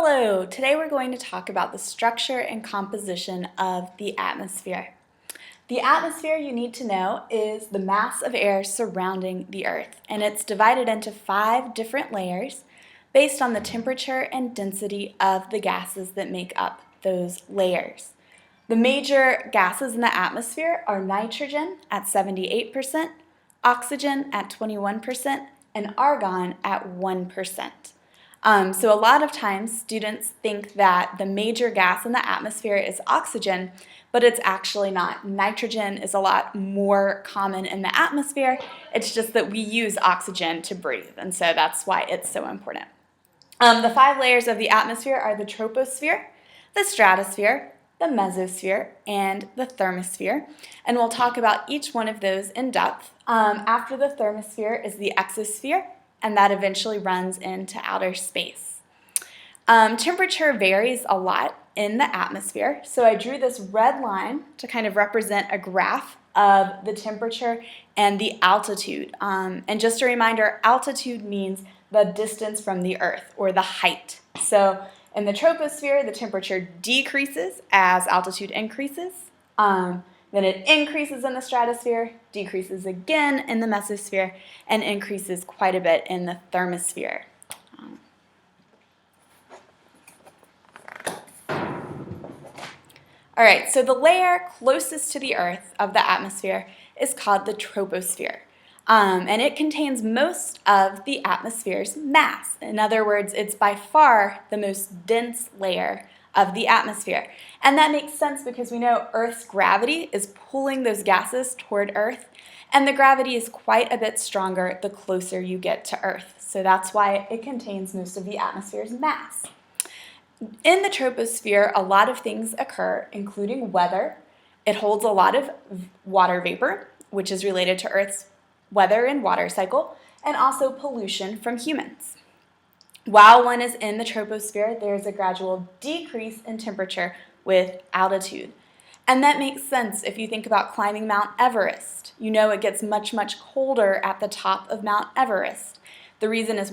Hello, today we're going to talk about the structure and composition of the atmosphere. The atmosphere, you need to know, is the mass of air surrounding the Earth, and it's divided into 5 different layers based on the temperature and density of the gases that make up those layers. The major gases in the atmosphere are nitrogen at 78%, oxygen at 21%, and argon at 1%. So a lot of times students think that the major gas in the atmosphere is oxygen, but it's actually not. Nitrogen is a lot more common in the atmosphere. It's just that we use oxygen to breathe, and so that's why it's so important. The 5 layers of the atmosphere are the troposphere, the stratosphere, the mesosphere, and the thermosphere, and we'll talk about each one of those in depth. After the thermosphere is the exosphere, and that eventually runs into outer space. Temperature varies a lot in the atmosphere, so I drew this red line to kind of represent a graph of the temperature and the altitude. And just a reminder, altitude means the distance from the Earth, or the height. So in the troposphere, the temperature decreases as altitude increases. Then it increases in the stratosphere, decreases again in the mesosphere, and increases quite a bit in the thermosphere. All right, so the layer closest to the Earth of the atmosphere is called the troposphere. And it contains most of the atmosphere's mass. In other words, it's by far the most dense layer of the atmosphere. And that makes sense because we know Earth's gravity is pulling those gases toward Earth, and the gravity is quite a bit stronger the closer you get to Earth. So that's why it contains most of the atmosphere's mass. In the troposphere, a lot of things occur, including weather. It holds a lot of water vapor, which is related to Earth's weather and water cycle, and also pollution from humans. While one is in the troposphere, there is a gradual decrease in temperature with altitude. And that makes sense if you think about climbing Mount Everest. You know it gets much, much colder at the top of Mount Everest. The reason is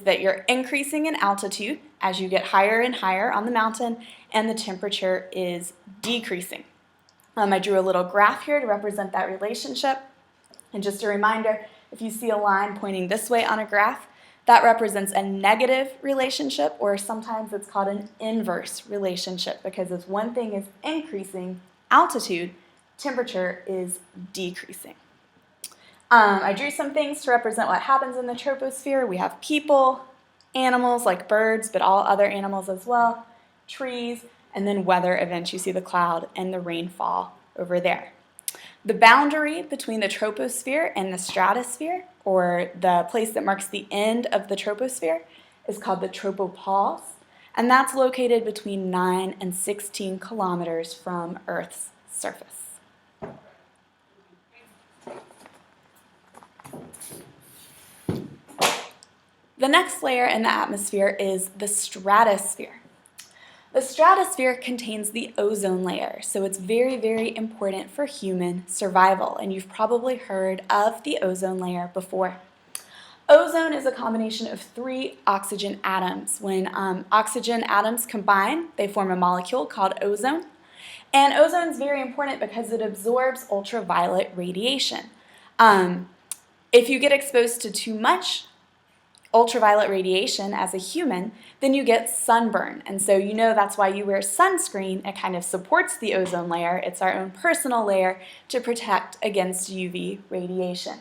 that you're increasing in altitude as you get higher and higher on the mountain, and the temperature is decreasing. I drew a little graph here to represent that relationship. And just a reminder, if you see a line pointing this way on a graph, that represents a negative relationship, or sometimes it's called an inverse relationship, because if one thing is increasing altitude, temperature is decreasing. I drew some things to represent what happens in the troposphere. We have people, animals like birds, but all other animals as well, trees, and then weather events. You see the cloud and the rainfall over there. The boundary between the troposphere and the stratosphere, or the place that marks the end of the troposphere, is called the tropopause, and that's located between 9 and 16 kilometers from Earth's surface. The next layer in the atmosphere is the stratosphere. The stratosphere contains the ozone layer, so it's very, very important for human survival, and you've probably heard of the ozone layer before. Ozone is a combination of 3 oxygen atoms. When oxygen atoms combine, they form a molecule called ozone, and ozone is very important because it absorbs ultraviolet radiation. If you get exposed to too much ultraviolet radiation as a human, then you get sunburn. And so you know that's why you wear sunscreen. It kind of supports the ozone layer. It's our own personal layer to protect against UV radiation.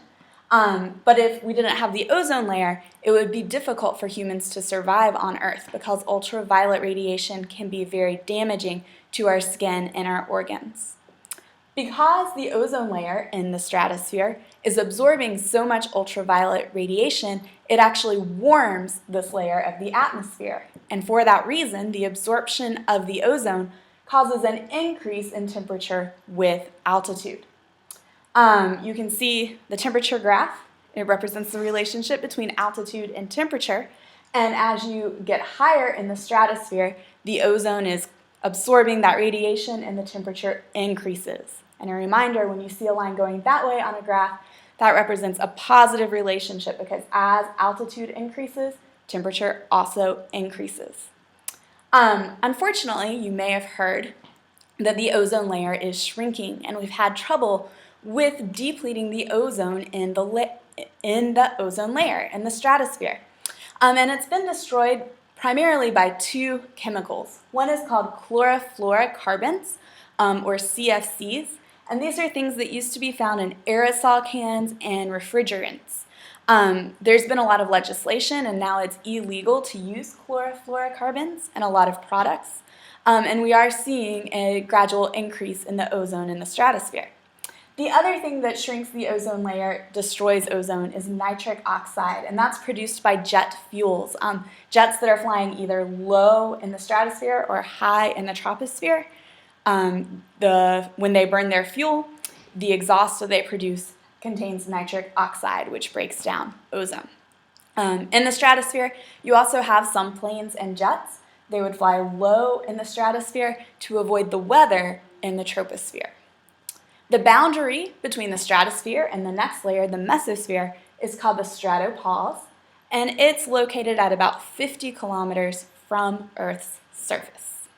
But if we didn't have the ozone layer, it would be difficult for humans to survive on Earth because ultraviolet radiation can be very damaging to our skin and our organs. Because the ozone layer in the stratosphere is absorbing so much ultraviolet radiation, it actually warms this layer of the atmosphere. And for that reason, the absorption of the ozone causes an increase in temperature with altitude. You can see the temperature graph. It represents the relationship between altitude and temperature. And as you get higher in the stratosphere, the ozone is absorbing that radiation and the temperature increases. And a reminder, when you see a line going that way on a graph, that represents a positive relationship because as altitude increases, temperature also increases. Unfortunately, you may have heard that the ozone layer is shrinking, and we've had trouble with depleting the ozone in the ozone layer, in the stratosphere. And it's been destroyed primarily by two chemicals. One is called chlorofluorocarbons, or CFCs, and these are things that used to be found in aerosol cans and refrigerants. There's been a lot of legislation, and now it's illegal to use chlorofluorocarbons in a lot of products. And we are seeing a gradual increase in the ozone in the stratosphere. The other thing that shrinks the ozone layer, destroys ozone, is nitric oxide, and that's produced by jet fuels. Jets that are flying either low in the stratosphere or high in the troposphere. When they burn their fuel, the exhaust that they produce contains nitric oxide, which breaks down ozone. In the stratosphere, you also have some planes and jets. They would fly low in the stratosphere to avoid the weather in the troposphere. The boundary between the stratosphere and the next layer, the mesosphere, is called the stratopause, and it's located at about 50 kilometers from Earth's surface.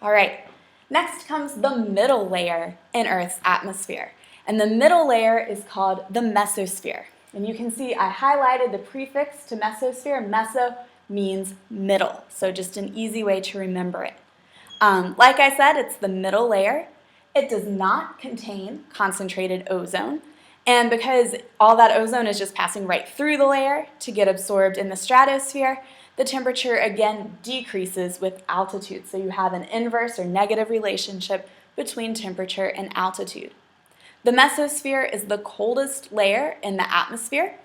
All right, next comes the middle layer in Earth's atmosphere, and the middle layer is called the mesosphere. And you can see I highlighted the prefix to mesosphere. Meso means middle, so just an easy way to remember it. Like I said, it's the middle layer. It does not contain concentrated ozone, and because all that ozone is just passing right through the layer to get absorbed in the stratosphere, the temperature again decreases with altitude, so you have an inverse or negative relationship between temperature and altitude. The mesosphere is the coldest layer in the atmosphere,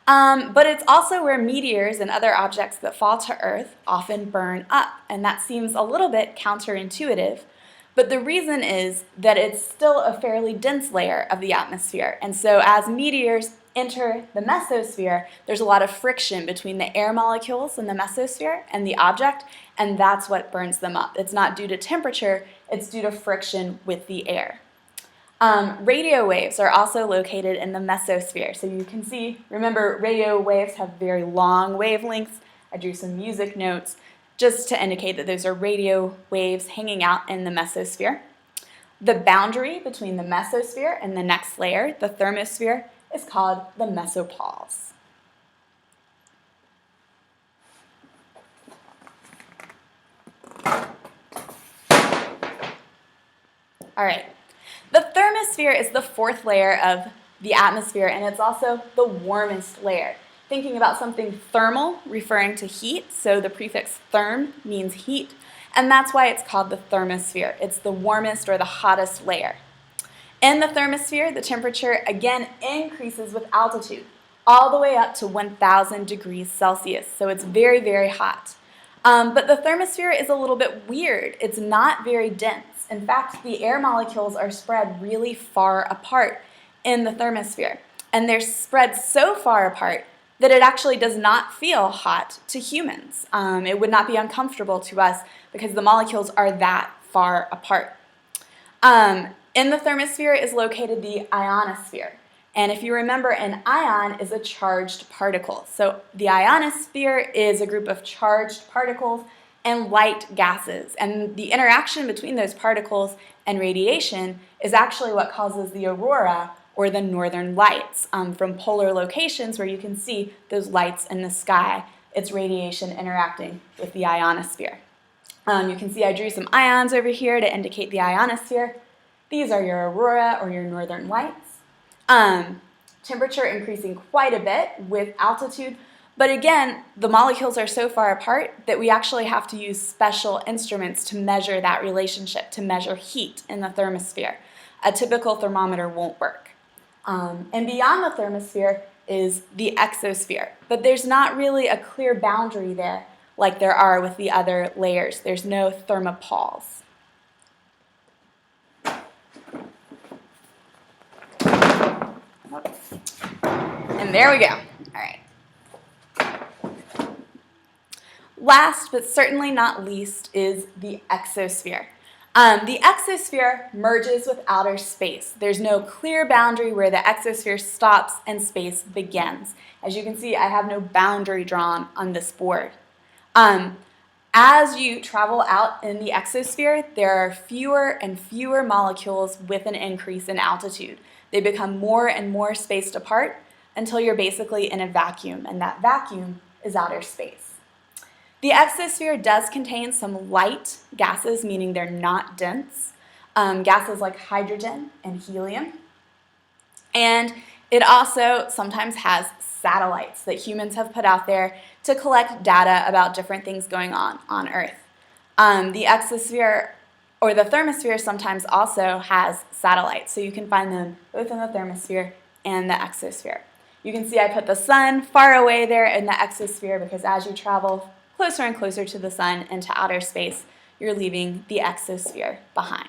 but it's also where meteors and other objects that fall to Earth often burn up, and that seems a little bit counterintuitive, but the reason is that it's still a fairly dense layer of the atmosphere, and so as meteors enter the mesosphere, there's a lot of friction between the air molecules in the mesosphere and the object, and that's what burns them up. It's not due to temperature, it's due to friction with the air. Radio waves are also located in the mesosphere. So you can see, remember, radio waves have very long wavelengths. I drew some music notes just to indicate that those are radio waves hanging out in the mesosphere. The boundary between the mesosphere and the next layer, the thermosphere, is called the mesopause. All right. The thermosphere is the fourth layer of the atmosphere, and it's also the warmest layer. Thinking about something thermal, referring to heat, so the prefix therm means heat, and that's why it's called the thermosphere. It's the warmest or the hottest layer. In the thermosphere, the temperature again increases with altitude, all the way up to 1,000 degrees Celsius, so it's very, very hot. But the thermosphere is a little bit weird. It's not very dense. In fact, the air molecules are spread really far apart in the thermosphere, and they're spread so far apart that it actually does not feel hot to humans. It would not be uncomfortable to us because the molecules are that far apart. In the thermosphere is located the ionosphere. And if you remember, an ion is a charged particle. So the ionosphere is a group of charged particles and light gases. And the interaction between those particles and radiation is actually what causes the aurora, or the northern lights, from polar locations where you can see those lights in the sky. It's radiation interacting with the ionosphere. You can see I drew some ions over here to indicate the ionosphere. These are your aurora or your northern lights. Temperature increasing quite a bit with altitude, but again, the molecules are so far apart that we actually have to use special instruments to measure that relationship, to measure heat in the thermosphere. A typical thermometer won't work. And beyond the thermosphere is the exosphere, but there's not really a clear boundary there like there are with the other layers. There's no thermopause. And there we go. All right. Last but certainly not least is the exosphere. The exosphere merges with outer space. There's no clear boundary where the exosphere stops and space begins. As you can see, I have no boundary drawn on this board. As you travel out in the exosphere, there are fewer and fewer molecules with an increase in altitude. They become more and more spaced apart until you're basically in a vacuum, and that vacuum is outer space. The exosphere does contain some light gases, meaning they're not dense, gases like hydrogen and helium. And it also sometimes has satellites that humans have put out there to collect data about different things going on Earth. The exosphere or the thermosphere sometimes also has satellites, so you can find them both in the thermosphere and the exosphere. You can see I put the sun far away there in the exosphere because as you travel closer and closer to the sun into outer space, you're leaving the exosphere behind.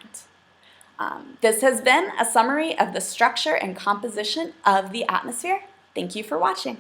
This has been a summary of the structure and composition of the atmosphere. Thank you for watching.